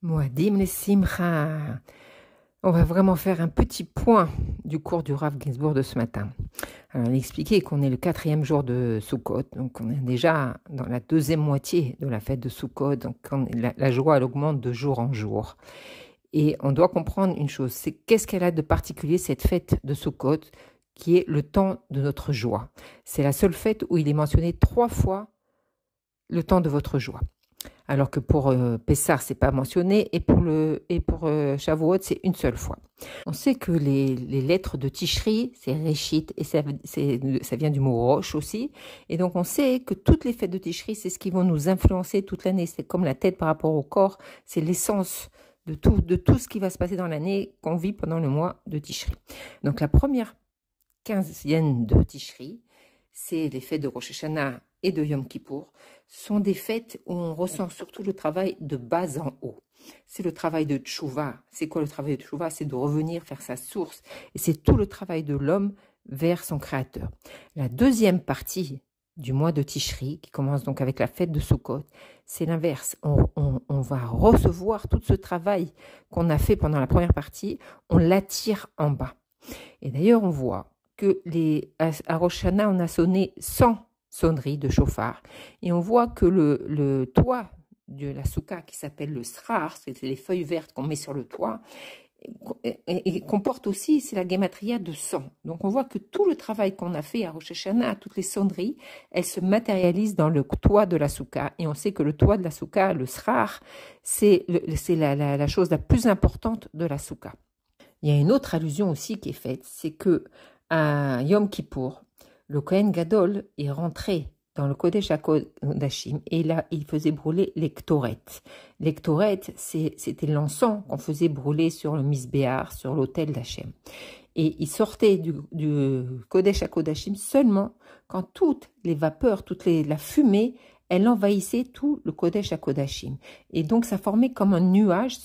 Moadim les Simcha. On va vraiment faire un petit point du cours du Rav Ginsburg de ce matin. Alors, on a expliqué qu'on est le 4e jour de Sukkot, donc on est déjà dans la deuxième moitié de la fête de Sukkot, donc la joie elle augmente de jour en jour. Et on doit comprendre une chose, c'est qu'est-ce qu'elle a de particulier cette fête de Sukkot, qui est le temps de notre joie. C'est la seule fête où il est mentionné 3 fois le temps de votre joie. Alors que pour Pessah, c'est pas mentionné, et pour Shavuot, c'est une seule fois. On sait que les lettres de Tishri, c'est Réchit, et ça vient du mot Rosh aussi. Et donc on sait que toutes les fêtes de Tishri, c'est ce qui vont nous influencer toute l'année. C'est comme la tête par rapport au corps, c'est l'essence de tout ce qui va se passer dans l'année qu'on vit pendant le mois de Tishri. Donc la première quinzaine de Tishri, c'est les fêtes de Rosh Hashanah et de Yom Kippour, sont des fêtes où on ressent surtout le travail de bas en haut. C'est le travail de Tchouva. C'est quoi le travail de Tchouva? C'est de revenir vers sa source. Et c'est tout le travail de l'homme vers son Créateur. La deuxième partie du mois de Tishri, qui commence donc avec la fête de Sukkot, c'est l'inverse. On va recevoir tout ce travail qu'on a fait pendant la première partie, on l'attire en bas. Et d'ailleurs, on voit que à Rosh Hashanah, on a sonné 100 sonneries de chauffard. Et on voit que le toit de la soukha, qui s'appelle le srar, c'est les feuilles vertes qu'on met sur le toit, et comporte aussi, c'est la gématria de 100. Donc on voit que tout le travail qu'on a fait à Rosh Hashanah, toutes les sonneries, elles se matérialisent dans le toit de la soukha. Et on sait que le toit de la soukha, le srar, c'est la chose la plus importante de la soukha. Il y a une autre allusion aussi qui est faite, c'est que à Yom Kippour, le Kohen Gadol est rentré dans le Kodesh HaKodashim et là, il faisait brûler les Ktoret. Les Ktoret, c'était l'encens qu'on faisait brûler sur le Misbéar, sur l'autel d'Hachem. Et il sortait du Kodesh HaKodashim seulement quand toutes les vapeurs, la fumée, elle envahissait tout le Kodesh HaKodashim. Et donc, ça formait comme un nuage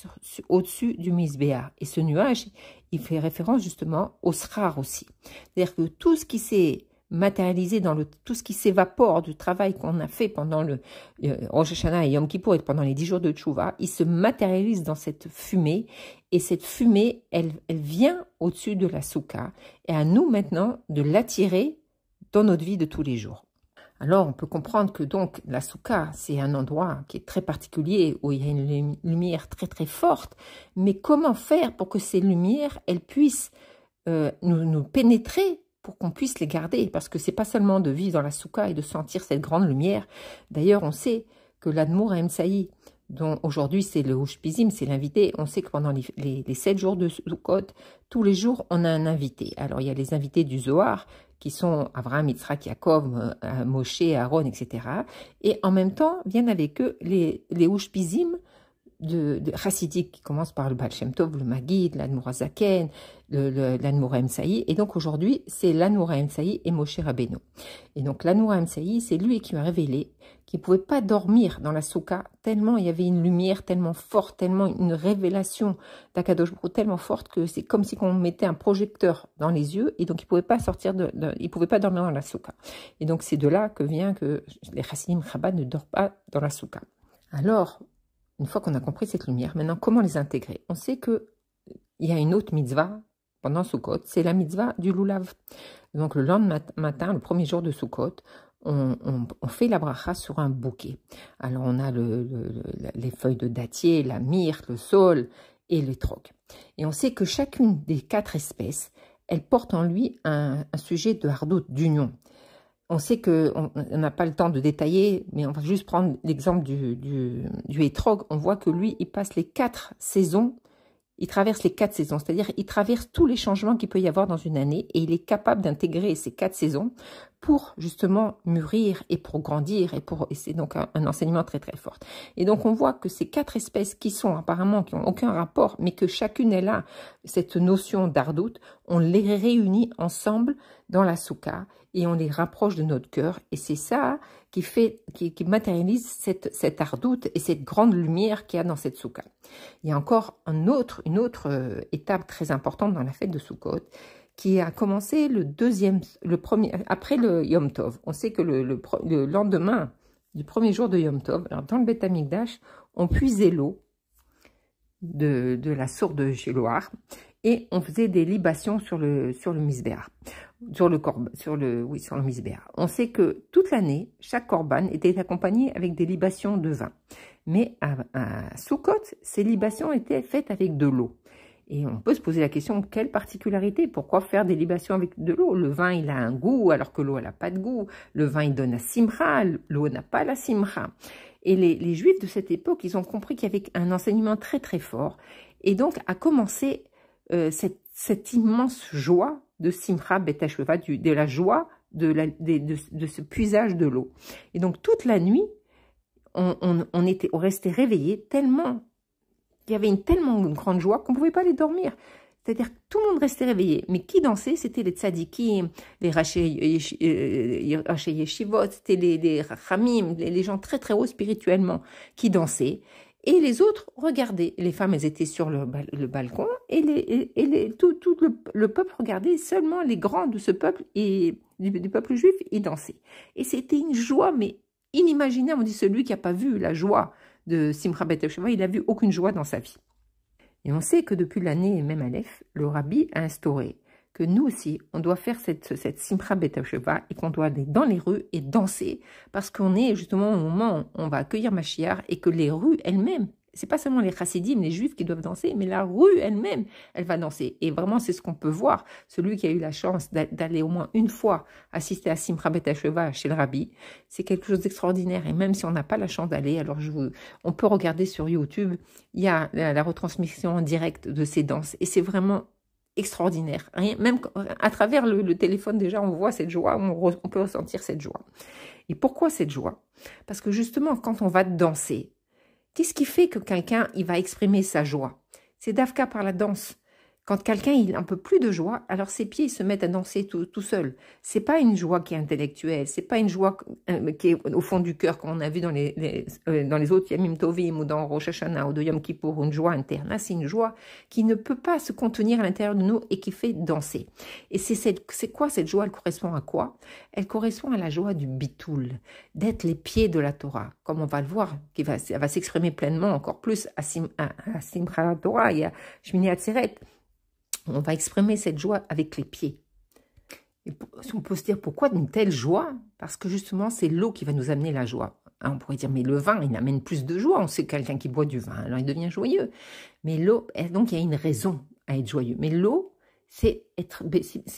au-dessus du Misbéar. Et ce nuage, il fait référence justement au Srar aussi. C'est-à-dire que tout ce qui s'est matérialisé tout ce qui s'évapore du travail qu'on a fait pendant le Rosh Hashanah et Yom Kippour et pendant les 10 jours de Tchouva, il se matérialise dans cette fumée. Et cette fumée, elle vient au-dessus de la soukha. Et à nous maintenant de l'attirer dans notre vie de tous les jours. Alors, on peut comprendre que donc la soukha, c'est un endroit qui est très particulier, où il y a une lumière très très forte. Mais comment faire pour que ces lumières, elles puissent nous pénétrer pour qu'on puisse les garder? Parce que c'est pas seulement de vivre dans la soukha et de sentir cette grande lumière. D'ailleurs, on sait que l'Admour Haemsaï, dont aujourd'hui c'est le Ushpizim, c'est l'invité, on sait que pendant les 7 jours de Sukkot, tous les jours, on a un invité. Alors, il y a les invités du Zohar, qui sont Abraham, Yitzhak, Yaakov, Moshe, Aaron, etc. Et en même temps, viennent avec eux les Ushpizim de Chassidik, qui commencent par le Baal Shem Tov, le Maggid, l'Admour HaZaken, l'Admour Haemsaï. Et donc aujourd'hui, c'est l'Admour Haemsaï et Moshe Rabbeinu. Et donc l'Admour Haemsaï, c'est lui qui m'a révélé qu'il ne pouvait pas dormir dans la soukha, tellement il y avait une lumière tellement forte, tellement une révélation d'Akadosh Baruch Hu tellement forte que c'est comme si on mettait un projecteur dans les yeux, et donc il ne pouvait pas il pouvait pas dormir dans la soukha. Et donc c'est de là que vient que les Chassidim Chabad ne dorment pas dans la soukha. Alors, une fois qu'on a compris cette lumière, maintenant, comment les intégrer? On sait qu'il y a une autre mitzvah pendant Sukkot, c'est la mitzvah du lulav. Donc, le lendemain matin, le premier jour de Sukkot, on fait la bracha sur un bouquet. Alors, on a les feuilles de dattier, la myrte, le saule et l'étrog. Et on sait que chacune des 4 espèces, elle porte en lui un sujet de hardout, d'union. On sait qu'on n'a pas le temps de détailler, mais on va juste prendre l'exemple du hétrog. On voit que lui, il passe les 4 saisons, il traverse les 4 saisons, c'est-à-dire il traverse tous les changements qu'il peut y avoir dans une année et il est capable d'intégrer ces 4 saisons pour justement mûrir et pour grandir. Et c'est donc un enseignement très très fort. Et donc on voit que ces 4 espèces qui n'ont aucun rapport, mais que chacune elle a cette notion d'ardout, on les réunit ensemble dans la soukha et on les rapproche de notre cœur. Et c'est ça qui matérialise cette ardoute et cette grande lumière qu'il y a dans cette soukha. Il y a encore une autre étape très importante dans la fête de Sukkot, qui a commencé après le Yom Tov. On sait que le lendemain du premier jour de Yom Tov, alors dans le Beth Amikdash, on puisait l'eau de la source de Shiloah et on faisait des libations sur le misbéach, sur le misbéach. On sait que toute l'année, chaque korban était accompagné avec des libations de vin. Mais à Sukkot, ces libations étaient faites avec de l'eau. Et on peut se poser la question, quelle particularité? Pourquoi faire des libations avec de l'eau? Le vin, il a un goût, alors que l'eau, elle n'a pas de goût. Le vin, il donne la simcha, l'eau n'a pas la simcha. Et les Juifs de cette époque, ils ont compris qu'il y avait un enseignement très très fort. Et donc, a commencé cette immense joie de simcha bet hasheva, de la joie de ce puisage de l'eau. Et donc, toute la nuit, on restait réveillés tellement... Il y avait tellement une grande joie qu'on ne pouvait pas aller dormir. C'est-à-dire que tout le monde restait réveillé. Mais qui dansait? C'était les tzadikim, les rachei yeshivot, c'était les rachamim, les gens très très hauts spirituellement qui dansaient. Et les autres regardaient. Les femmes, elles étaient sur le balcon et tout le peuple regardait. Seulement les grands de ce peuple et du peuple juif, ils dansaient. Et c'était une joie, mais inimaginable. On dit celui qui n'a pas vu la joie de Simcha Bet Hasheva, il n'a vu aucune joie dans sa vie. Et on sait que depuis l'année même Aleph, le rabbi a instauré que nous aussi, on doit faire cette Simcha Bet Hasheva et qu'on doit aller dans les rues et danser parce qu'on est justement au moment où on va accueillir Mashiach et que les rues elles-mêmes, c'est pas seulement les chassidim, les juifs qui doivent danser, mais la rue elle-même, elle va danser. Et vraiment, c'est ce qu'on peut voir. Celui qui a eu la chance d'aller au moins une fois assister à Simcha Bet Hasheva chez le rabbi, c'est quelque chose d'extraordinaire. Et même si on n'a pas la chance d'aller, alors on peut regarder sur YouTube, il y a la retransmission en direct de ces danses. Et c'est vraiment extraordinaire. Même à travers le téléphone, déjà, on voit cette joie, on peut ressentir cette joie. Et pourquoi cette joie? Parce que justement, quand on va danser, qu'est-ce qui fait que quelqu'un il va exprimer sa joie? C'est d'Afka par la danse. Quand quelqu'un il a un peu plus de joie, alors ses pieds se mettent à danser tout seul. C'est pas une joie qui est intellectuelle, c'est pas une joie qui est au fond du cœur, comme on a vu dans les autres Yamim Tovim ou dans Rosh Hashanah ou de Yom Kippour, une joie interne. Là, c'est une joie qui ne peut pas se contenir à l'intérieur de nous et qui fait danser. Et c'est quoi cette joie? Elle correspond à quoi? Elle correspond à la joie du bitoul, d'être les pieds de la Torah, comme on va le voir, elle va s'exprimer pleinement encore plus à Simchat Torah et à Shmini Atzeret. On va exprimer cette joie avec les pieds. Et on peut se dire, pourquoi une telle joie? Parce que justement, c'est l'eau qui va nous amener la joie. On pourrait dire, mais le vin, il amène plus de joie. On sait quelqu'un qui boit du vin, alors il devient joyeux. Mais l'eau, donc il y a une raison à être joyeux. Mais l'eau, c'est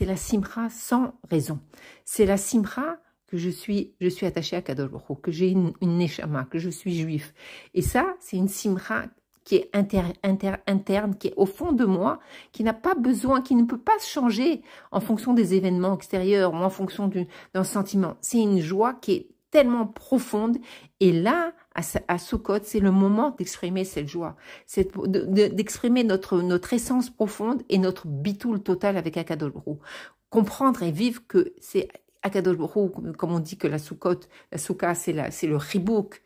la simcha sans raison. C'est la simcha que je suis attachée à Kadosh Baruch Hu, que j'ai une neshama, que je suis juif. Et ça, c'est une simcha qui est interne, qui est au fond de moi, qui n'a pas besoin, qui ne peut pas changer en fonction des événements extérieurs ou en fonction d'un sentiment. C'est une joie qui est tellement profonde. Et là, à Sukkot, c'est le moment d'exprimer cette joie, d'exprimer notre essence profonde et notre bitoul total avec Akadosh Baruch Hu. Comprendre et vivre que c'est Akadosh Baruch Hu, comme on dit que la Soukha, c'est le ribouk,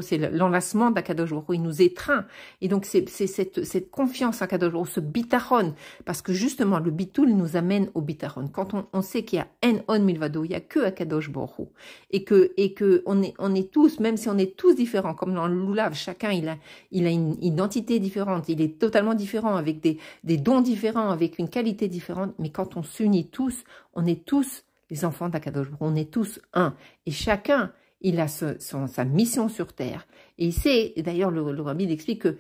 c'est l'enlacement d'Akadosh Baruch Hu, il nous étreint. Et donc, c'est cette confiance en Akadosh Baruch Hu, ce bitaron, parce que justement, le bitoul nous amène au bitaron. Quand on sait qu'il y a en on milvado, il n'y a que Akadosh Baruch Hu, et que on est tous, même si on est tous différents, comme dans le Lulav, chacun, il a une identité différente, il est totalement différent, avec des dons différents, avec une qualité différente, mais quand on s'unit tous, on est tous les enfants d'Akadosh Baruch Hu, on est tous un. Et chacun, il a sa mission sur Terre. Et il sait, d'ailleurs, le rabbi explique que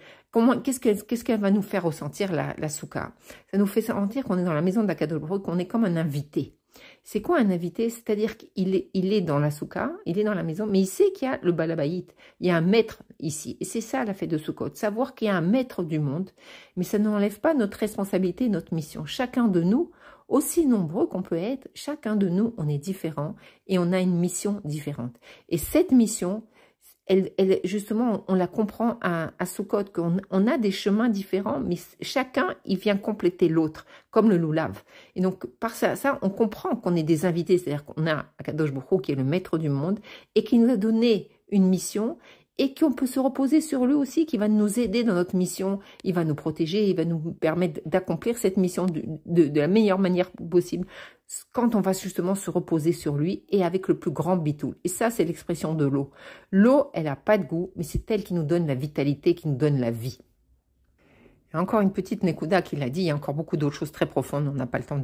qu'est-ce qu'elle va nous faire ressentir la soukha. Ça nous fait sentir qu'on est dans la maison d'Akadosh Baruch Hu, qu'on est comme un invité. C'est quoi un invité? C'est-à-dire qu'il est dans la soukha, il est dans la maison, mais il sait qu'il y a le balabaït, il y a un maître ici. Et c'est ça la fête de Sukkot, savoir qu'il y a un maître du monde, mais ça n'enlève pas notre responsabilité, notre mission. Chacun de nous, aussi nombreux qu'on peut être, chacun de nous, on est différent et on a une mission différente. Et cette mission, justement, on la comprend à Sukkot, qu'on a des chemins différents, mais chacun, il vient compléter l'autre, comme le loulav. Et donc, par ça, on comprend qu'on est des invités, c'est-à-dire qu'on a Akadosh Baruch Hu, qui est le maître du monde, et qui nous a donné une mission, et qu'on peut se reposer sur lui aussi, qui va nous aider dans notre mission, il va nous protéger, il va nous permettre d'accomplir cette mission de la meilleure manière possible, quand on va justement se reposer sur lui et avec le plus grand bitoul. Et ça, c'est l'expression de l'eau. L'eau, elle n'a pas de goût, mais c'est elle qui nous donne la vitalité, qui nous donne la vie. Il y a encore une petite Nekuda qu'il a dit, il y a encore beaucoup d'autres choses très profondes, on n'a pas le temps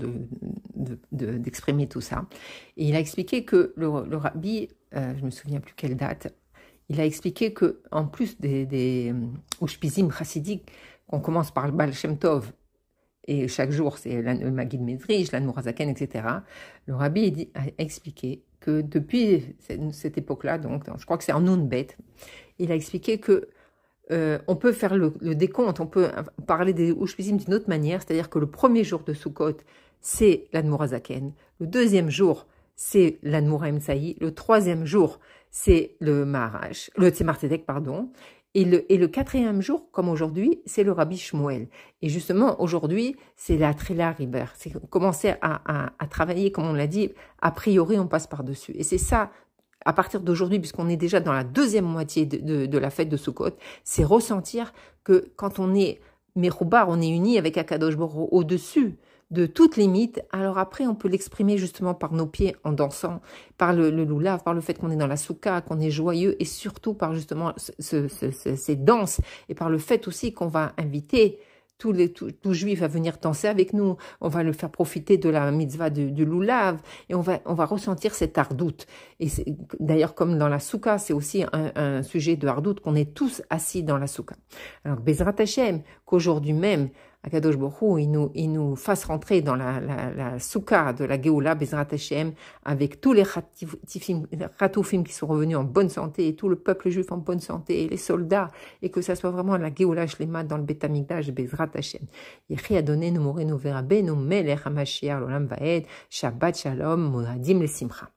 d'exprimer tout ça. Et il a expliqué que le rabbi, je me souviens plus quelle date, il a expliqué que en plus des Ushpizim chassidiques, on commence par le Baal Shem Tov, et chaque jour c'est le Maggid Medrish, l'Admor HaZaken, etc. Le rabbi a expliqué que depuis cette époque-là, donc je crois que c'est en Nounbet, il a expliqué que on peut faire le décompte, on peut parler des Ushpizim d'une autre manière, c'est-à-dire que le premier jour de Sukkot, c'est l'Admor HaZaken, le deuxième jour, c'est l'Admor HaEmsaï, le troisième jour, c'est le Maharash, le Tzemar Tzedek, pardon, et le quatrième jour, comme aujourd'hui, c'est le Rabbi Shmuel. Et justement, aujourd'hui, c'est la Trila Riber, c'est commencer à travailler, comme on l'a dit, a priori, on passe par-dessus. Et c'est ça, à partir d'aujourd'hui, puisqu'on est déjà dans la deuxième moitié de la fête de Sukkot, c'est ressentir que quand on est Meroubar, on est uni avec Akadosh Baruch Hu au-dessus de toute limite. Alors après, on peut l'exprimer justement par nos pieds en dansant, par le loulav, par le fait qu'on est dans la soukha, qu'on est joyeux, et surtout par justement ces danses, et par le fait aussi qu'on va inviter tout juif à venir danser avec nous, on va le faire profiter de la mitzvah du loulav, et on va ressentir cette hardoute. Et d'ailleurs, comme dans la soukha, c'est aussi un sujet de hardoute, qu'on est tous assis dans la soukha. Alors, Bezrat Hashem, qu'aujourd'hui même, Akadosh Baruch Hu, il nous fasse rentrer dans la soukha de la Géoula, Bezrat Hashem, avec tous les Khatoufim qui sont revenus en bonne santé, et tout le peuple juif en bonne santé, et les soldats, et que ça soit vraiment la Géoula Shlema dans le Bet Hamikdash, Bezrat Hashem. Yechi Adonai, nous Morenu Verabenu, Melech HaMashiach, l'Olam Vaed, Shabbat Shalom, Moadim le Simcha.